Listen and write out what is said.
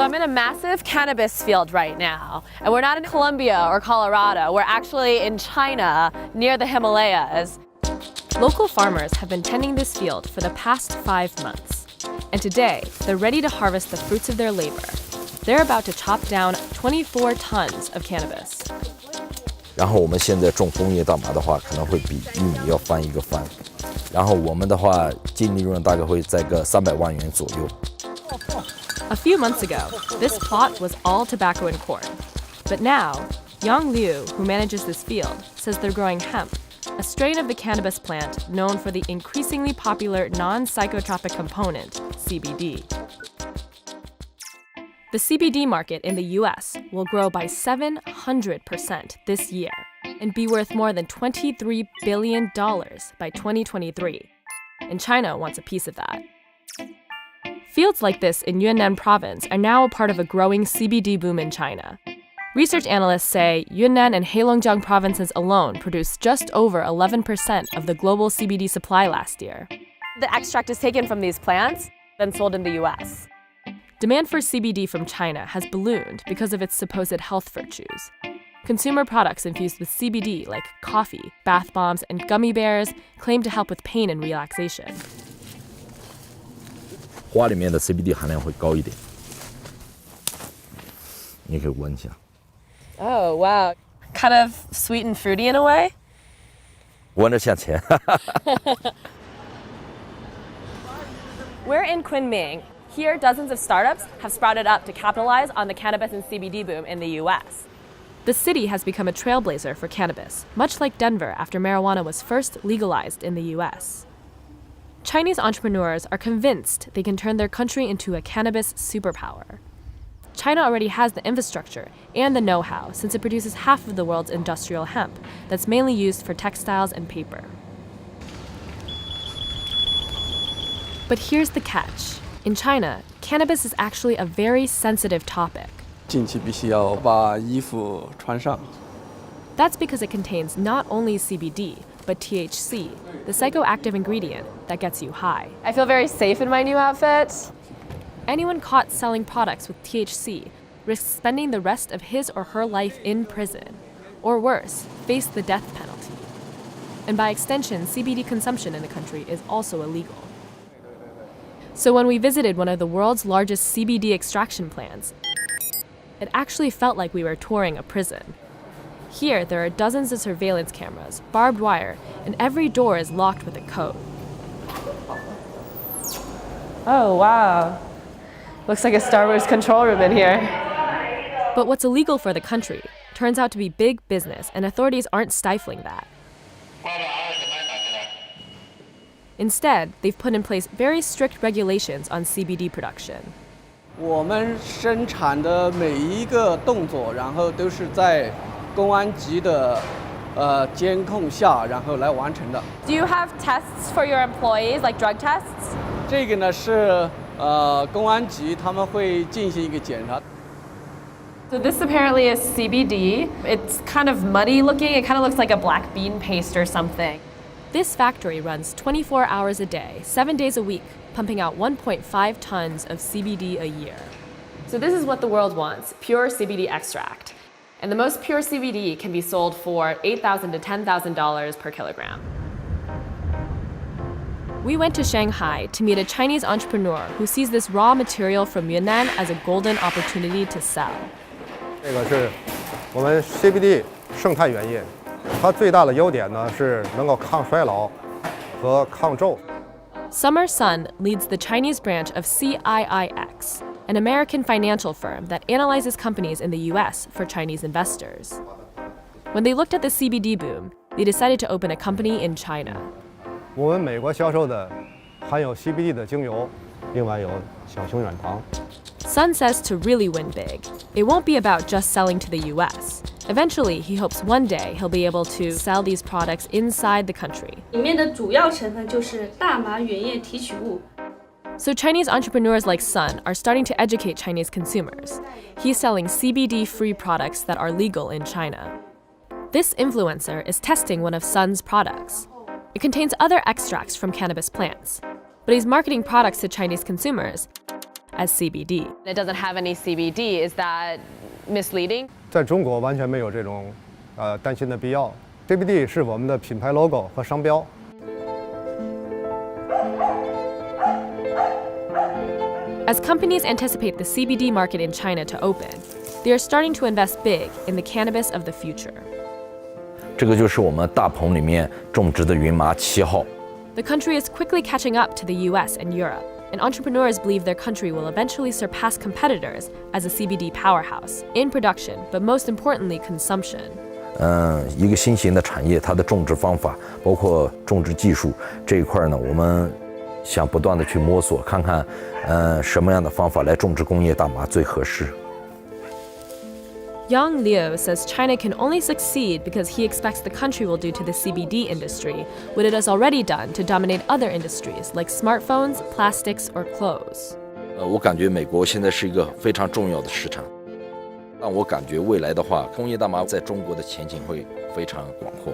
So I'm in a massive cannabis field right now, and we're not in Colombia or Colorado. We're actually in China, near the Himalayas. Local farmers have been tending this field for the past 5 months. And today, they're ready to harvest the fruits of their labor. They're about to chop down 24 tons of cannabis. 然后我们现在种工业大麻的话，可能会比玉米要翻1个番。然后我们的话，净利润大概会在个300万元左右。A few months ago, this plot was all tobacco and corn. But now, Yang Liu, who manages this field, says they're growing hemp, a strain of the cannabis plant known for the increasingly popular non-psychotropic component, CBD. The CBD market in the US will grow by 700% this year and be worth more than $23 billion by 2023. And China wants a piece of that. Fields like this in Yunnan province are now a part of a growing CBD boom in China. Research analysts say Yunnan and Heilongjiang provinces alone produced just over 11% of the global CBD supply last year. The extract is taken from these plants, then sold in the US. Demand for CBD from China has ballooned because of its supposed health virtues. Consumer products infused with CBD, like coffee, bath bombs, and gummy bears, claim to help with pain and relaxation. 花里面的 CBD 含量会高一点，你可以闻一下。Oh, wow. Kind of sweet and fruity in a way? 闻着像钱。We're in Kunming. Here, dozens of startups have sprouted up to capitalize on the cannabis and CBD boom in the US. The city has become a trailblazer for cannabis, much like Denver after marijuana was first legalized in the US. Chinese entrepreneurs are convinced they can turn their country into a cannabis superpower. China already has the infrastructure and the know-how since it produces half of the world's industrial hemp that's mainly used for textiles and paper. But here's the catch. In China, cannabis is actually a very sensitive topic. 进去必须要把衣服穿上。 That's because it contains not only CBD, but THC, the psychoactive ingredient that gets you high. I feel very safe in my new outfit. Anyone caught selling products with THC risks spending the rest of his or her life in prison, or worse, face the death penalty. And by extension, CBD consumption in the country is also illegal. So when we visited one of the world's largest CBD extraction plants, it actually felt like we were touring a prison. Here, there are dozens of surveillance cameras, barbed wire, and every door is locked with a code. Oh, wow. Looks like a Star Wars control room in here. But what's illegal for the country turns out to be big business, and authorities aren't stifling that. Instead, they've put in place very strict regulations on CBD production. 我们生产的每一个动作，然后都是在公安局的监控下，然后来完成的。 Do you have tests for your employees, like drug tests? 这个呢是公安局他们会进行一个检查。 So this apparently is CBD. It's kind of muddy looking. It kind of looks like a black bean paste or something. This factory runs 24 hours a day, 7 days a week, pumping out 1.5 tons of CBD a year. So this is what the world wants, pure CBD extract. And the most pure CBD can be sold for $8,000 to $10,000 per kilogram. We went to Shanghai to meet a Chinese entrepreneur who sees this raw material from Yunnan as a golden opportunity to sell. 这个是我们 CBD 生态原液，它最大的优点呢是能够抗衰老和抗皱。 Summer Sun leads the Chinese branch of CIIX, an American financial firm that analyzes companies in the US for Chinese investors. When they looked at the CBD boom, they decided to open a company in China. 我们美国销售的含有 CBD 的精油，另外有小熊软糖。 Sun says to really win big, it won't be about just selling to the US. Eventually, he hopes one day he'll be able to sell these products inside the country. 里面的主要成分就是大麻原液提取物。 So Chinese entrepreneurs like Sun are starting to educate Chinese consumers. He's selling CBD-free products that are legal in China. This influencer is testing one of Sun's products. It contains other extracts from cannabis plants, but he's marketing products to Chinese consumers as CBD. It doesn't have any CBD. Is that misleading? 在中国完全没有这种担心的必要。CBD 是我们的品牌 logo 和商标。As companies anticipate the CBD market in China to open, they are starting to invest big in the cannabis of the future. 这个就是我们大棚里面种植的云麻7号。The country is quickly catching up to the US and Europe, and entrepreneurs believe their country will eventually surpass competitors as a CBD powerhouse in production, but most importantly, consumption. 一个新型的产业，它的种植方法，包括种植技术这一块呢，我们想不断的去摸索，看看，什么样的方法来种植工业大麻最合适。Yang Liu says China can only succeed because he expects the country will do to the CBD industry what it has already done to dominate other industries like smartphones, plastics, or clothes. 我感觉美国现在是一个非常重要的市场，但我感觉未来的话，工业大麻在中国的前景会非常广阔。